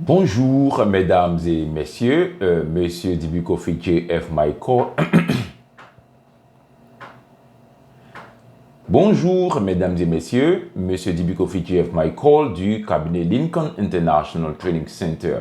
Bonjour mesdames et messieurs, monsieur Dibikofi J.F. Michael. Bonjour mesdames et messieurs, monsieur Dibikofi J.F. Michael du cabinet Lincoln International Training Center.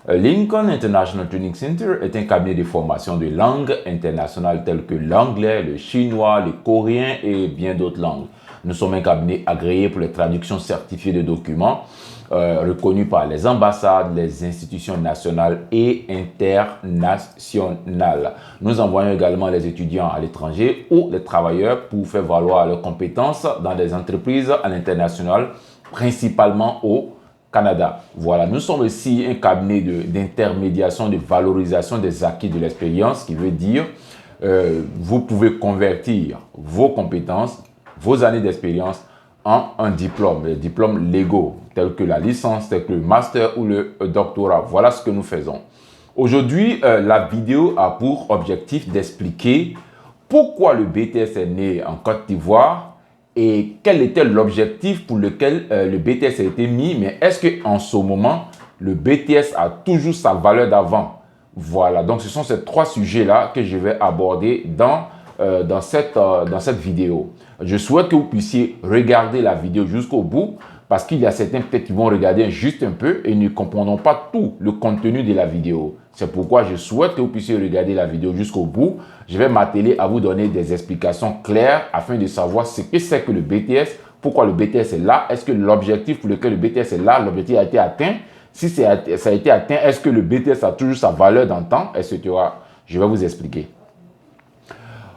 Lincoln International Training Center est un cabinet de formation de langues internationales telles que l'anglais, le chinois, le coréen et bien d'autres langues. Nous sommes un cabinet agréé pour les traductions certifiées de documents reconnus par les ambassades, les institutions nationales et internationales. Nous envoyons également les étudiants à l'étranger ou les travailleurs pour faire valoir leurs compétences dans des entreprises à l'international, principalement au Canada. Voilà, nous sommes aussi un cabinet d'intermédiation, de valorisation des acquis de l'expérience, qui veut dire vous pouvez convertir vos compétences, vos années d'expérience en un diplôme, des diplômes légaux, tels que la licence, tels que le master ou le doctorat. Voilà ce que nous faisons. Aujourd'hui, la vidéo a pour objectif d'expliquer pourquoi le BTS est né en Côte d'Ivoire et quel était l'objectif pour lequel le BTS a été mis, mais est-ce qu'en ce moment, le BTS a toujours sa valeur d'avant? Voilà, donc ce sont ces trois sujets-là que je vais aborder dans cette vidéo. Je souhaite que vous puissiez regarder la vidéo jusqu'au bout parce qu'il y a certains peut-être qui vont regarder juste un peu et ne comprendront pas tout le contenu de la vidéo. C'est pourquoi je souhaite que vous puissiez regarder la vidéo jusqu'au bout. Je vais m'atteler à vous donner des explications claires afin de savoir ce que c'est que le BTS, pourquoi le BTS est là, est-ce que l'objectif pour lequel le BTS est là, l'objectif a été atteint. Si ça a été atteint, est-ce que le BTS a toujours sa valeur dans le temps, etc. Je vais vous expliquer.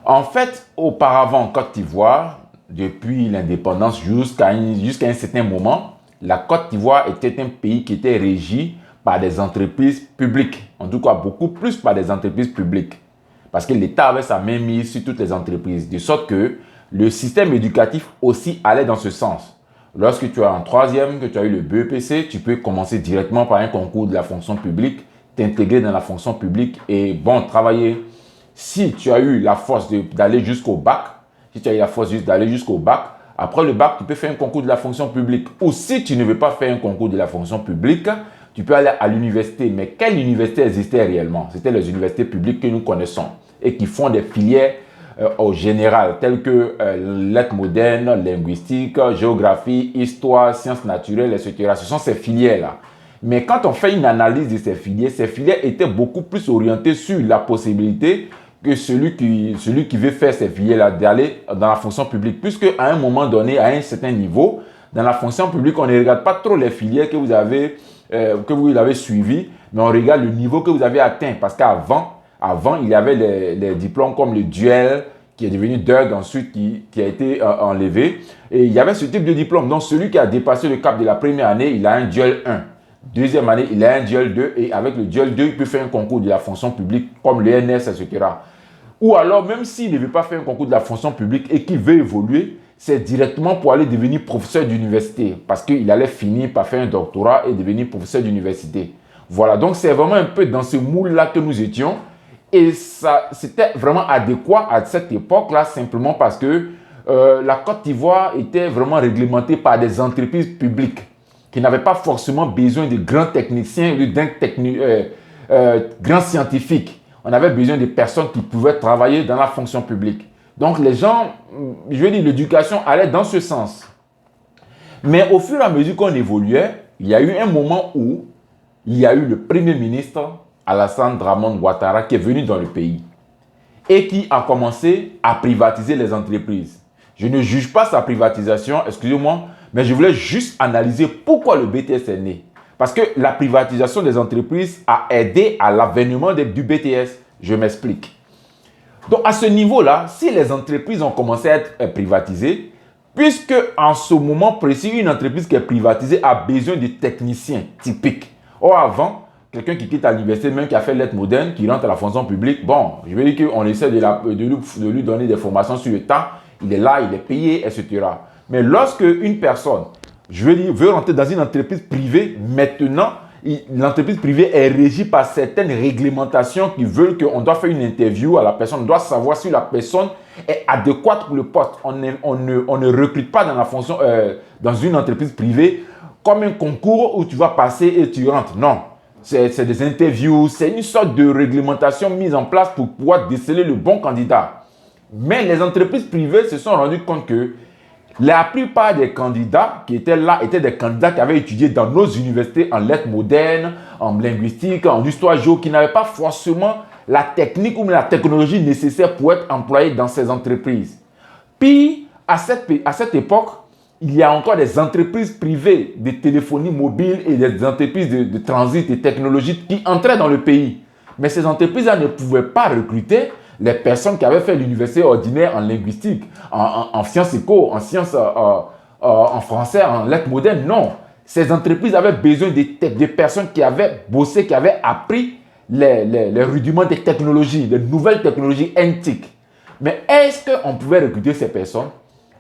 En fait, auparavant en Côte d'Ivoire, depuis l'indépendance jusqu'à un certain moment, la Côte d'Ivoire était un pays qui était régi par des entreprises publiques. En tout cas, beaucoup plus par des entreprises publiques. Parce que l'État avait sa main mise sur toutes les entreprises. De sorte que le système éducatif aussi allait dans ce sens. Lorsque tu es en troisième, que tu as eu le BEPC, tu peux commencer directement par un concours de la fonction publique, t'intégrer dans la fonction publique et travailler. Si tu as eu la force d'aller jusqu'au bac, après le bac, tu peux faire un concours de la fonction publique. Ou si tu ne veux pas faire un concours de la fonction publique, tu peux aller à l'université. Mais quelle université existait réellement? C'était les universités publiques que nous connaissons et qui font des filières au général, telles que lettres modernes, linguistique, géographie, histoire, sciences naturelles, etc. Ce sont ces filières-là. Mais quand on fait une analyse de ces filières étaient beaucoup plus orientées sur la possibilité que celui qui veut faire ces filières-là d'aller dans la fonction publique. Puisque à un moment donné, à un certain niveau, dans la fonction publique, on ne regarde pas trop les filières que vous avez suivies, mais on regarde le niveau que vous avez atteint. Parce qu'avant, il y avait les diplômes comme le duel, qui est devenu DUG ensuite, qui a été enlevé. Et il y avait ce type de diplôme. Donc, celui qui a dépassé le cap de la première année, il a un duel 1. Deuxième année, il a un duel 2 et avec le duel 2, il peut faire un concours de la fonction publique comme l'ENS, etc. Ou alors, même s'il ne veut pas faire un concours de la fonction publique et qu'il veut évoluer, c'est directement pour aller devenir professeur d'université parce qu'il allait finir par faire un doctorat et devenir professeur d'université. Voilà, donc c'est vraiment un peu dans ce moule-là que nous étions et ça, c'était vraiment adéquat à cette époque-là simplement parce que la Côte d'Ivoire était vraiment réglementée par des entreprises publiques qui n'avaient pas forcément besoin de grands techniciens ou de grands scientifiques. On avait besoin de personnes qui pouvaient travailler dans la fonction publique. Donc les gens, je veux dire, l'éducation allait dans ce sens. Mais au fur et à mesure qu'on évoluait, il y a eu un moment où il y a eu le premier ministre Alassane Dramane Ouattara qui est venu dans le pays et qui a commencé à privatiser les entreprises. Je ne juge pas sa privatisation, excusez-moi, mais je voulais juste analyser pourquoi le BTS est né. Parce que la privatisation des entreprises a aidé à l'avènement du BTS. Je m'explique. Donc, à ce niveau-là, si les entreprises ont commencé à être privatisées, puisque en ce moment précis, une entreprise qui est privatisée a besoin de techniciens typiques. Or, avant, quelqu'un qui quitte à l'université, même qui a fait lettres modernes, qui rentre à la fonction publique, bon, je veux dire qu'on essaie de lui donner des formations sur le temps. Il est là, il est payé, etc. Mais lorsque une personne, je veux dire, veut rentrer dans une entreprise privée, maintenant, l'entreprise privée est régie par certaines réglementations qui veulent qu'on doit faire une interview à la personne, on doit savoir si la personne est adéquate pour le poste. On ne recrute pas dans la fonction, dans une entreprise privée comme un concours où tu vas passer et tu rentres. Non. C'est des interviews, c'est une sorte de réglementation mise en place pour pouvoir déceler le bon candidat. Mais les entreprises privées se sont rendues compte que la plupart des candidats qui étaient là étaient des candidats qui avaient étudié dans nos universités en lettres modernes, en linguistique, en histoire géo, qui n'avaient pas forcément la technique ou la technologie nécessaire pour être employés dans ces entreprises. Puis, à cette époque, il y a encore des entreprises privées de téléphonie mobile et des entreprises de transit et technologie qui entraient dans le pays. Mais ces entreprises-là ne pouvaient pas recruter les personnes qui avaient fait l'université ordinaire en linguistique, en sciences éco, en sciences, en français, en lettres modernes. Non. Ces entreprises avaient besoin de personnes qui avaient bossé, qui avaient appris les rudiments des technologies, les nouvelles technologies antiques. Mais est-ce qu'on pouvait recruter ces personnes?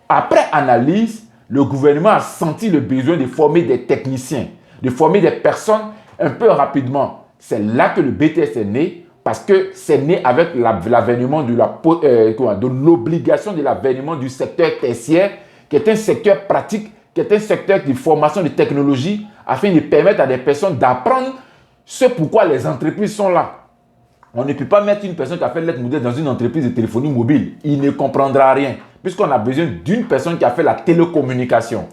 Après analyse, le gouvernement a senti le besoin de former des techniciens, de former des personnes un peu rapidement. C'est là que le BTS est né, parce que c'est né avec l'avènement de l'obligation de l'avènement du secteur tertiaire, qui est un secteur pratique, qui est un secteur de formation de technologie, afin de permettre à des personnes d'apprendre ce pourquoi les entreprises sont là. On ne peut pas mettre une personne qui a fait lettre moderne dans une entreprise de téléphonie mobile. Il ne comprendra rien, puisqu'on a besoin d'une personne qui a fait la télécommunication.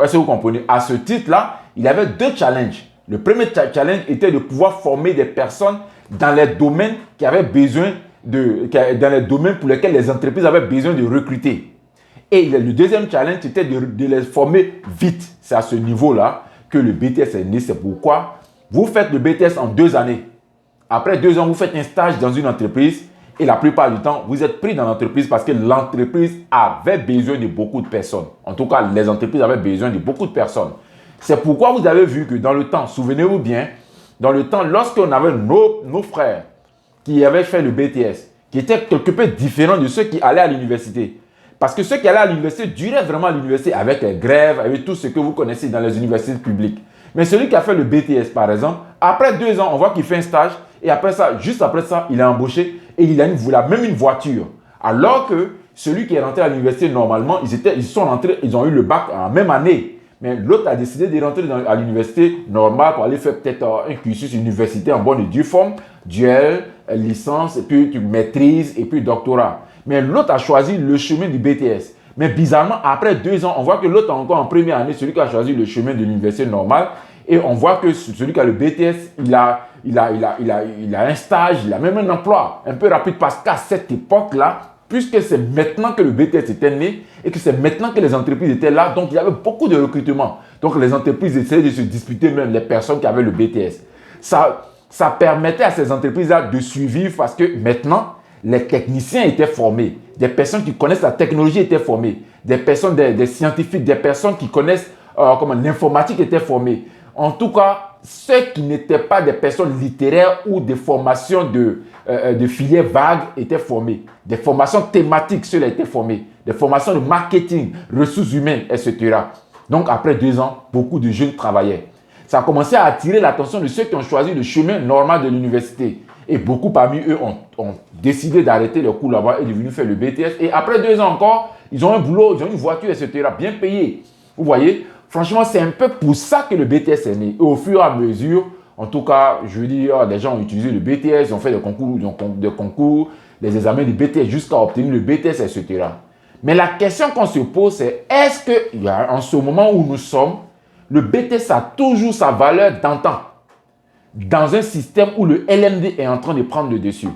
Est-ce que vous comprenez? À ce titre-là, il y avait deux challenges. Le premier challenge était de pouvoir former des personnes dans les domaines qui avaient besoin dans les domaines pour lesquels les entreprises avaient besoin de recruter. Et le deuxième challenge, c'était de les former vite. C'est à ce niveau-là que le BTS est né. C'est pourquoi vous faites le BTS en 2 années. Après 2 ans, vous faites un stage dans une entreprise et la plupart du temps, vous êtes pris dans l'entreprise parce que l'entreprise avait besoin de beaucoup de personnes. En tout cas, les entreprises avaient besoin de beaucoup de personnes. C'est pourquoi vous avez vu que dans le temps, souvenez-vous bien, dans le temps, lorsqu'on avait nos frères qui avaient fait le BTS, qui étaient quelque peu différents de ceux qui allaient à l'université. Parce que ceux qui allaient à l'université duraient vraiment à l'université avec les grèves, avec tout ce que vous connaissez dans les universités publiques. Mais celui qui a fait le BTS, par exemple, après 2 ans, on voit qu'il fait un stage et après ça, juste après ça, il est embauché et il a même une voiture. Alors que celui qui est rentré à l'université, normalement, ils ont eu le bac en même année. Mais l'autre a décidé de rentrer à l'université normale pour aller faire peut-être un cursus universitaire en bonne et due forme, duel, licence, et puis maîtrise, et puis doctorat. Mais l'autre a choisi le chemin du BTS. Mais bizarrement, après 2 ans, on voit que l'autre encore en première année, celui qui a choisi le chemin de l'université normale, et on voit que celui qui a le BTS, il a un stage, il a même un emploi un peu rapide parce qu'à cette époque-là, puisque c'est maintenant que le BTS était né et que c'est maintenant que les entreprises étaient là, donc il y avait beaucoup de recrutement. Donc les entreprises essayaient de se disputer même les personnes qui avaient le BTS. Ça permettait à ces entreprises-là de survivre parce que maintenant, les techniciens étaient formés. Des personnes qui connaissent la technologie étaient formées. Des personnes, des scientifiques, des personnes qui connaissent l'informatique étaient formées. En tout cas, ceux qui n'étaient pas des personnes littéraires ou des formations de filières vagues étaient formés. Des formations thématiques, ceux-là étaient formés. Des formations de marketing, ressources humaines, etc. Donc, après 2 ans, beaucoup de jeunes travaillaient. Ça a commencé à attirer l'attention de ceux qui ont choisi le chemin normal de l'université. Et beaucoup parmi eux ont décidé d'arrêter leur cours là-bas et de venir faire le BTS. Et après 2 ans encore, ils ont un boulot, ils ont une voiture, etc. bien payée. Vous voyez? Franchement, c'est un peu pour ça que le BTS est né. Et au fur et à mesure, en tout cas, je veux dire, les gens ont utilisé le BTS, ils ont fait des concours, des examens du BTS jusqu'à obtenir le BTS, etc. Mais la question qu'on se pose, c'est est-ce que, en ce moment où nous sommes, le BTS a toujours sa valeur d'antan dans un système où le LMD est en train de prendre le dessus?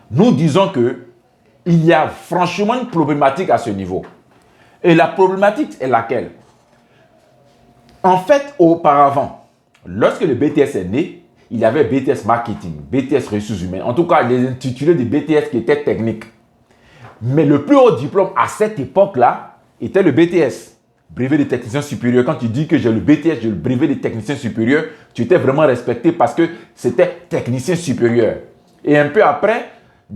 Nous disons qu'il y a franchement une problématique à ce niveau. Et la problématique est laquelle? En fait, auparavant, lorsque le BTS est né, il y avait BTS Marketing, BTS Ressources Humaines. En tout cas, les intitulés du BTS qui étaient techniques. Mais le plus haut diplôme à cette époque-là était le BTS, brevet de technicien supérieur. Quand tu dis que j'ai le BTS, j'ai le brevet de technicien supérieur, tu étais vraiment respecté parce que c'était technicien supérieur. Et un peu après,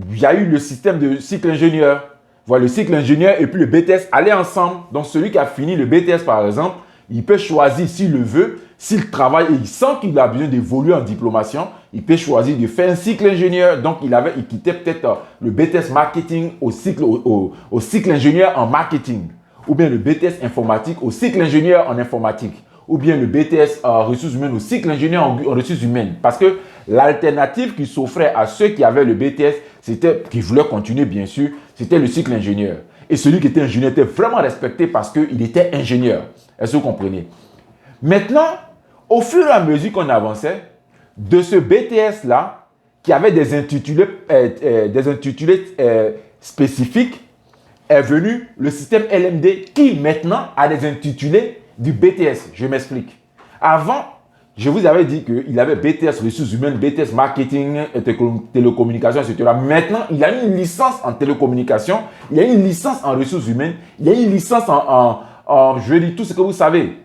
il y a eu le système de cycle ingénieur. Voilà, le cycle ingénieur et puis le BTS allaient ensemble. Donc, celui qui a fini le BTS, par exemple, il peut choisir, s'il le veut, s'il travaille et il sent qu'il a besoin d'évoluer en diplomation, il peut choisir de faire un cycle ingénieur. Donc, il quittait peut-être le BTS marketing au cycle ingénieur en marketing. Ou bien le BTS informatique au cycle ingénieur en informatique. ou bien le BTS en ressources humaines ou cycle ingénieur en ressources humaines. Parce que l'alternative qui s'offrait à ceux qui avaient le BTS, qui voulaient continuer bien sûr, c'était le cycle ingénieur. Et celui qui était ingénieur était vraiment respecté parce qu'il était ingénieur. Est-ce que vous comprenez? Maintenant, au fur et à mesure qu'on avançait, de ce BTS-là, qui avait des intitulés spécifiques, est venu le système LMD qui maintenant a des intitulés du BTS. Je m'explique. Avant, je vous avais dit qu'il avait BTS ressources humaines, BTS marketing, télécommunications, etc. Maintenant, il a une licence en télécommunications, il a une licence en ressources humaines, il a une licence je vais dire tout ce que vous savez.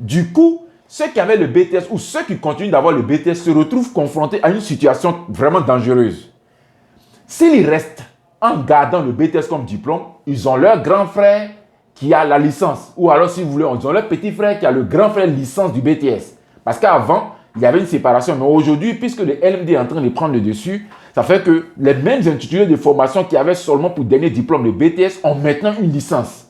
Du coup, ceux qui avaient le BTS ou ceux qui continuent d'avoir le BTS se retrouvent confrontés à une situation vraiment dangereuse. S'ils restent en gardant le BTS comme diplôme, ils ont leur grand frère qui a la licence. Ou alors, si vous voulez, ils ont leur petit frère qui a le grand frère licence du BTS. Parce qu'avant, il y avait une séparation. Mais aujourd'hui, puisque le LMD est en train de prendre le dessus, ça fait que les mêmes intitulés de formation qui avaient seulement pour dernier diplôme le BTS ont maintenant une licence.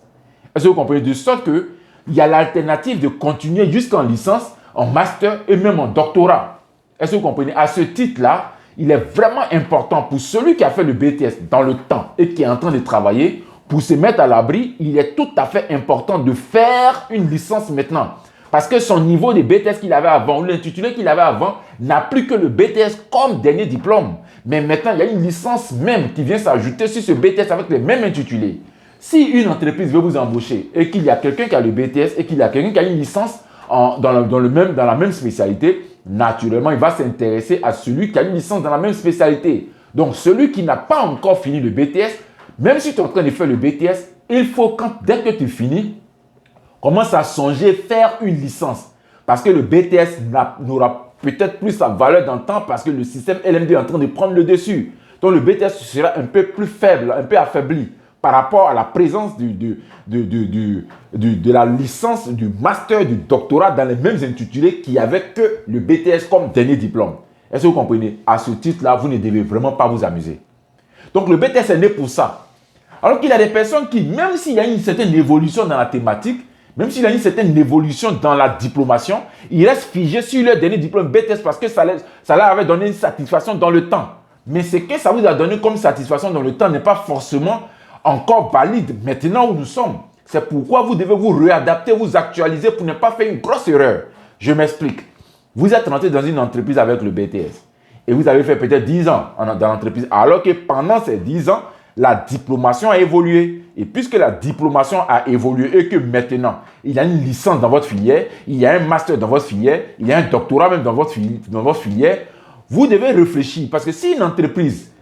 Est-ce que vous comprenez? De sorte que il y a l'alternative de continuer jusqu'en licence, en master et même en doctorat. Est-ce que vous comprenez? À ce titre-là, il est vraiment important pour celui qui a fait le BTS dans le temps et qui est en train de travailler, pour se mettre à l'abri, il est tout à fait important de faire une licence maintenant. Parce que son niveau de BTS qu'il avait avant, ou l'intitulé qu'il avait avant, n'a plus que le BTS comme dernier diplôme. Mais maintenant, il y a une licence même qui vient s'ajouter sur ce BTS avec les mêmes intitulés. Si une entreprise veut vous embaucher et qu'il y a quelqu'un qui a le BTS et qu'il y a quelqu'un qui a une licence dans la même spécialité, naturellement, il va s'intéresser à celui qui a une licence dans la même spécialité. Donc, celui qui n'a pas encore fini le BTS, même si tu es en train de faire le BTS, il faut, dès que tu finis, commence à songer faire une licence. Parce que le BTS n'aura peut-être plus sa valeur dans le temps parce que le système LMD est en train de prendre le dessus. Donc, le BTS sera un peu plus faible, un peu affaibli par rapport à la présence de la licence, du master, du doctorat dans les mêmes intitulés qu'il n'y avait que le BTS comme dernier diplôme. Est-ce que vous comprenez? À ce titre-là, vous ne devez vraiment pas vous amuser. Donc, le BTS est né pour ça. Alors qu'il y a des personnes qui, même s'il y a une certaine évolution dans la thématique, même s'il y a une certaine évolution dans la diplomation, ils restent figés sur leur dernier diplôme BTS parce que ça leur avait donné une satisfaction dans le temps. Mais ce que ça vous a donné comme satisfaction dans le temps n'est pas forcément encore valide maintenant où nous sommes. C'est pourquoi vous devez vous réadapter, vous actualiser pour ne pas faire une grosse erreur. Je m'explique. Vous êtes rentré dans une entreprise avec le BTS et vous avez fait peut-être 10 ans dans l'entreprise, alors que pendant ces 10 ans, la diplomation a évolué. Et puisque la diplomation a évolué et que maintenant, il y a une licence dans votre filière, il y a un master dans votre filière, il y a un doctorat même dans votre filière, vous devez réfléchir. Parce que si une entreprise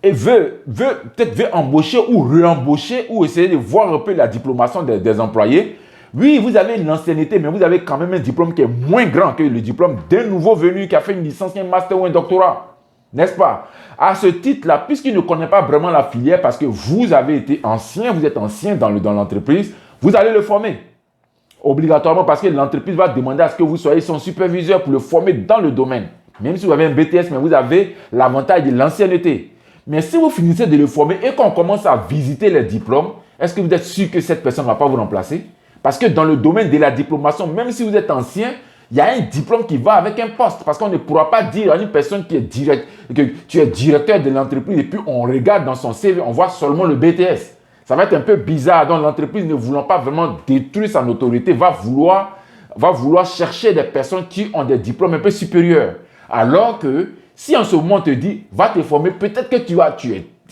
peut-être veut embaucher ou réembaucher ou essayer de voir un peu la diplomation des employés, oui, vous avez l'ancienneté, mais vous avez quand même un diplôme qui est moins grand que le diplôme d'un nouveau venu qui a fait une licence, un master ou un doctorat. N'est-ce pas? À ce titre-là, puisqu'il ne connaît pas vraiment la filière, parce que vous avez été ancien, vous êtes ancien dans l'entreprise, vous allez le former. Obligatoirement, parce que l'entreprise va demander à ce que vous soyez son superviseur pour le former dans le domaine. Même si vous avez un BTS, mais vous avez l'avantage de l'ancienneté. Mais si vous finissez de le former et qu'on commence à visiter les diplômes, est-ce que vous êtes sûr que cette personne ne va pas vous remplacer? Parce que dans le domaine de la diplomation, même si vous êtes ancien, il y a un diplôme qui va avec un poste. Parce qu'on ne pourra pas dire à une personne que tu es directeur de l'entreprise et puis on regarde dans son CV, on voit seulement le BTS. Ça va être un peu bizarre. Donc l'entreprise, ne voulant pas vraiment détruire son autorité, va vouloir chercher des personnes qui ont des diplômes un peu supérieurs. Alors que si en ce moment on te dit, va te former, peut-être que tu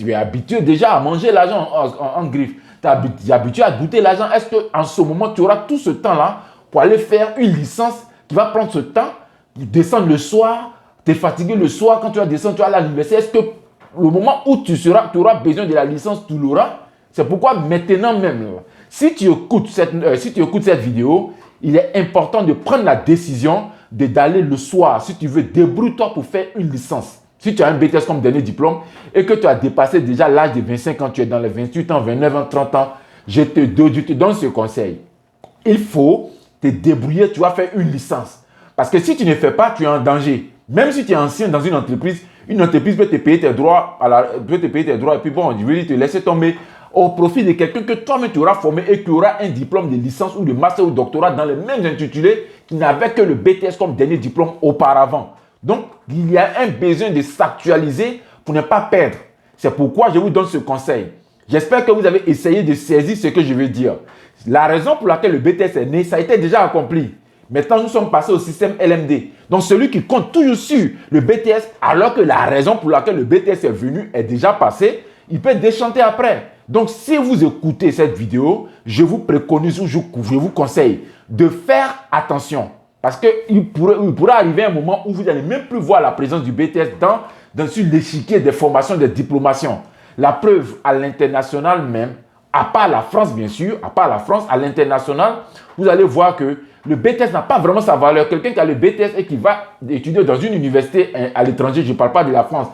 es habitué déjà à manger l'argent en griffe. Tu es habitué à goûter l'argent. Est-ce qu'en ce moment, tu auras tout ce temps-là pour aller faire une licence qui va prendre ce temps, descendre le soir, te fatiguer le soir, quand tu vas descendre, tu vas à l'université. Est-ce que le moment où tu auras besoin de la licence, tu l'auras? C'est pourquoi maintenant même, si tu écoutes cette vidéo, il est important de prendre la décision d'aller le soir. Si tu veux, débrouille-toi pour faire une licence. Si tu as un BTS comme dernier diplôme et que tu as dépassé déjà l'âge de 25 ans, tu es dans les 28 ans, 29 ans, 30 ans, je te donne ce conseil. Il faut te débrouiller, tu vas faire une licence. Parce que si tu ne fais pas, tu es en danger. Même si tu es ancien dans une entreprise peut te payer tes droits, et puis bon, je vais te laisser tomber au profit de quelqu'un que toi-même tu auras formé et qui aura un diplôme de licence ou de master ou de doctorat dans les mêmes intitulés qui n'avaient que le BTS comme dernier diplôme auparavant. Donc, il y a un besoin de s'actualiser pour ne pas perdre. C'est pourquoi je vous donne ce conseil. J'espère que vous avez essayé de saisir ce que je veux dire. La raison pour laquelle le BTS est né, ça a été déjà accompli. Maintenant, nous sommes passés au système LMD. Donc, celui qui compte toujours sur le BTS, alors que la raison pour laquelle le BTS est venu est déjà passée, il peut déchanter après. Donc, si vous écoutez cette vidéo, je vous préconise ou je vous conseille de faire attention. Parce qu'il pourrait arriver un moment où vous n'allez même plus voir la présence du BTS sur l'échiquier des formations, des diplomations. La preuve, à l'international même, à part la France bien sûr, à part la France, à l'international, vous allez voir que le BTS n'a pas vraiment sa valeur. Quelqu'un qui a le BTS et qui va étudier dans une université à l'étranger, je ne parle pas de la France.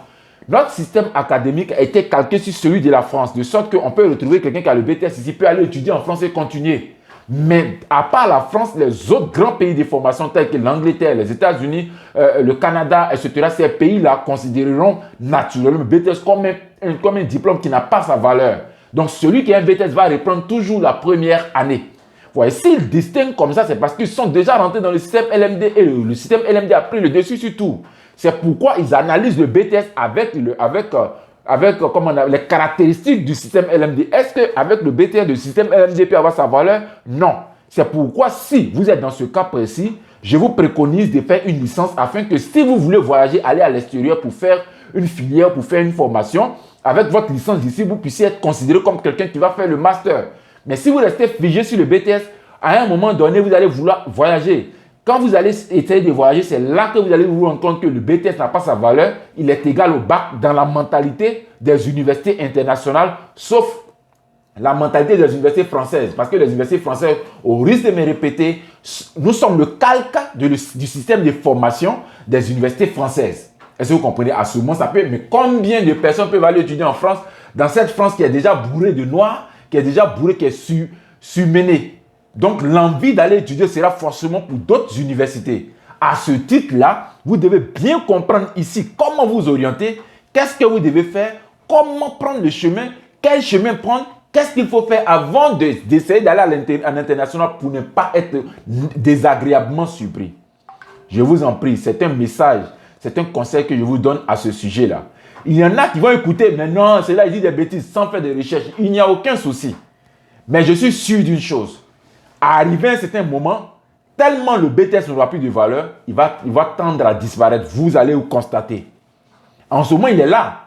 Notre système académique a été calqué sur celui de la France, de sorte qu'on peut retrouver quelqu'un qui a le BTS ici, peut aller étudier en France et continuer. Mais à part la France, les autres grands pays de formation tels que l'Angleterre, les États-Unis, le Canada, etc., ces pays-là considéreront naturellement le BTS comme un diplôme qui n'a pas sa valeur. Donc celui qui a un BTS va reprendre toujours la première année. Ouais, s'ils distinguent comme ça, c'est parce qu'ils sont déjà rentrés dans le système LMD et le système LMD a pris le dessus sur tout. C'est pourquoi ils analysent le BTS avec les caractéristiques du système LMD. Est-ce qu'avec le BTS, le système LMD peut avoir sa valeur? Non. C'est pourquoi si vous êtes dans ce cas précis, je vous préconise de faire une licence afin que si vous voulez voyager, aller à l'extérieur pour faire une filière, pour faire une formation, avec votre licence d'ici, vous puissiez être considéré comme quelqu'un qui va faire le master. Mais si vous restez figé sur le BTS, à un moment donné, vous allez vouloir voyager. Quand vous allez essayer de voyager, c'est là que vous allez vous rendre compte que le BTS n'a pas sa valeur. Il est égal au bac dans la mentalité des universités internationales, sauf la mentalité des universités françaises. Parce que les universités françaises, au risque de me répéter, nous sommes le calque du système de formation des universités françaises. Est-ce que vous comprenez? À ce moment, ça peut. Mais combien de personnes peuvent aller étudier en France, dans cette France qui est déjà bourrée de noirs, qui est déjà bourrée, qui est surmenée? Donc, l'envie d'aller étudier sera forcément pour d'autres universités. À ce titre-là, vous devez bien comprendre ici comment vous orienter, qu'est-ce que vous devez faire, comment prendre le chemin, quel chemin prendre, qu'est-ce qu'il faut faire avant d'essayer d'aller à l'international pour ne pas être désagréablement surpris. Je vous en prie, c'est un message, c'est un conseil que je vous donne à ce sujet-là. Il y en a qui vont écouter, mais non, c'est là, il dit des bêtises sans faire de recherche. Il n'y a aucun souci. Mais je suis sûr d'une chose. Arrivé à un certain moment, tellement le BTS n'aura plus de valeur, il va tendre à disparaître. Vous allez vous constater. En ce moment, il est là.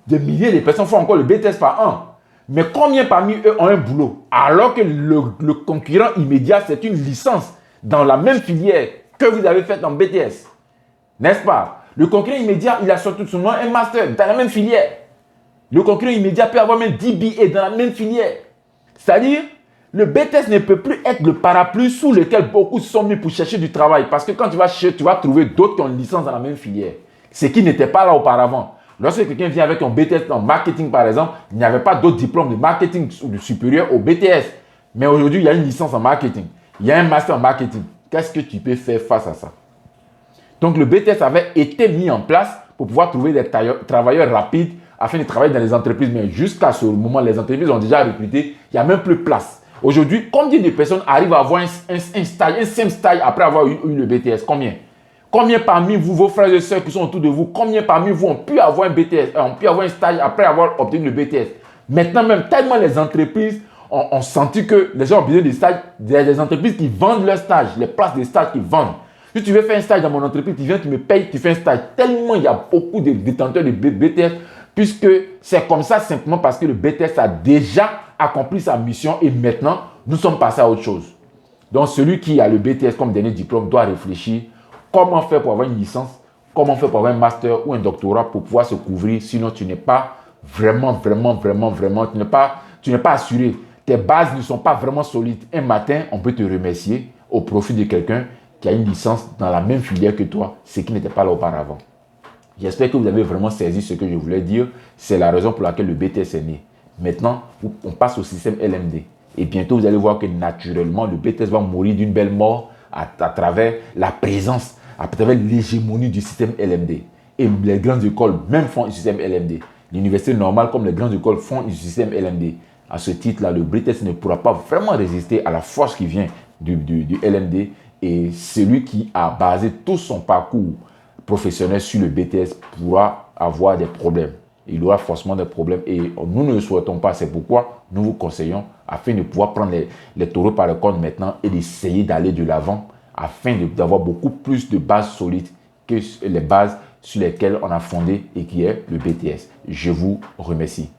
Des milliers de personnes font encore le BTS par an. Mais combien parmi eux ont un boulot? Alors que le concurrent immédiat, c'est une licence dans la même filière que vous avez faite en BTS. N'est-ce pas? Le concurrent immédiat, il a surtout souvent un master dans la même filière. Le concurrent immédiat peut avoir même 10 billets dans la même filière. C'est-à-dire, le BTS ne peut plus être le parapluie sous lequel beaucoup sont mis pour chercher du travail. Parce que quand tu vas chercher, tu vas trouver d'autres qui ont une licence dans la même filière. Ce qui n'était pas là auparavant. Lorsque quelqu'un vient avec un BTS en marketing, par exemple, il n'y avait pas d'autres diplômes de marketing supérieur au BTS. Mais aujourd'hui, il y a une licence en marketing. Il y a un master en marketing. Qu'est-ce que tu peux faire face à ça? Donc, le BTS avait été mis en place pour pouvoir trouver des travailleurs rapides afin de travailler dans les entreprises. Mais jusqu'à ce moment, les entreprises ont déjà recruté. Il n'y a même plus de place. Aujourd'hui, combien de personnes arrivent à avoir un simple stage après avoir eu le BTS? Combien? Combien parmi vous, vos frères et sœurs qui sont autour de vous, combien parmi vous ont pu avoir un BTS, ont pu avoir un stage après avoir obtenu le BTS? Maintenant même, tellement les entreprises ont senti que les gens ont besoin de stages, des entreprises qui vendent leurs stages, les places de stage qu'ils vendent. Si tu veux faire un stage dans mon entreprise, tu viens, tu me payes, tu fais un stage. Tellement il y a beaucoup de détenteurs de BTS, puisque c'est comme ça simplement parce que le BTS a déjà accompli sa mission et maintenant, nous sommes passés à autre chose. Donc, celui qui a le BTS comme dernier diplôme doit réfléchir comment faire pour avoir une licence, comment faire pour avoir un master ou un doctorat pour pouvoir se couvrir. Sinon, tu n'es pas vraiment, tu n'es pas assuré. Tes bases ne sont pas vraiment solides. Un matin, on peut te remercier au profit de quelqu'un qui a une licence dans la même filière que toi, ce qui n'était pas là auparavant. J'espère que vous avez vraiment saisi ce que je voulais dire. C'est la raison pour laquelle le BTS est né. Maintenant, on passe au système LMD. Et bientôt, vous allez voir que naturellement, le BTS va mourir d'une belle mort à travers la présence, à travers l'hégémonie du système LMD. Et les grandes écoles même font un système LMD. L'université normale comme les grandes écoles font un système LMD. À ce titre-là, le BTS ne pourra pas vraiment résister à la force qui vient du LMD. Et celui qui a basé tout son parcours professionnel sur le BTS pourra avoir des problèmes. Il aura forcément des problèmes et nous ne le souhaitons pas. C'est pourquoi nous vous conseillons, afin de pouvoir prendre les taureaux par le cornes maintenant et d'essayer d'aller de l'avant, afin d'avoir beaucoup plus de bases solides que les bases sur lesquelles on a fondé et qui est le BTS. Je vous remercie.